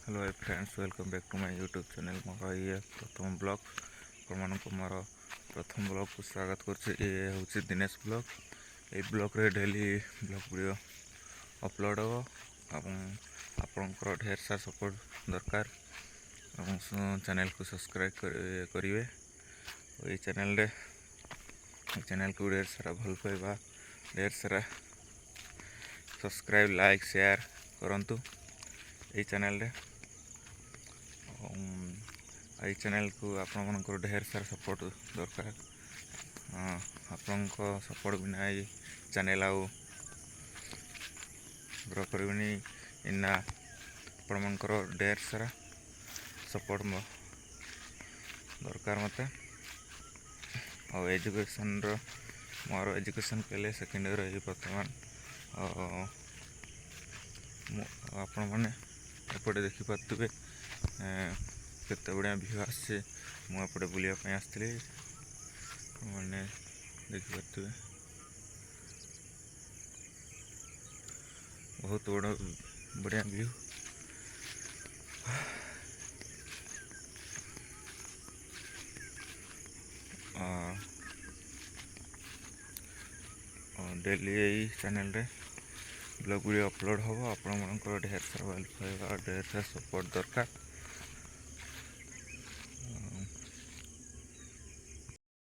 Hello friends, welcome back to my YouTube channel. मोर ये प्रथम ब्लॉग आपको मोर प्रथम ब्लॉग को स्वागत कर दिनेश ब्लॉग। ये ब्लॉग रे डेली ब्लॉग वीडियो अपलोड हो आपंकर ढेर सारा सपोर्ट दरकार चैनल को सब्सक्राइब करेंगे। ये चैनल को ढेर सारा भल पाइबा, ढेर सारा सब्सक्राइब लाइक शेयर करंतु। ये चैनल को आपण ढेर सारा सपोर्ट दरकार। आपण सपोर्ट बिना ये चैनल ग्रो करनी इना आपण ढेर सारा सपोर्ट दरकार मत। एजुकेशन मोर एजुकेशन पहले सेकेंड ईयर बर्तमान आपण मैंने एपटे देखिपे केते बढ़िया व्यू आसे। मुझे बुलापी आसती मैंने देखिपे बहुत बढ़िया व्यू। डेली यही चैनल रे ब्लॉग वीडियो अपलोड हम। आपण ढेर सारा वेल पाइबा, ढेर सारा सपोर्ट दरकार।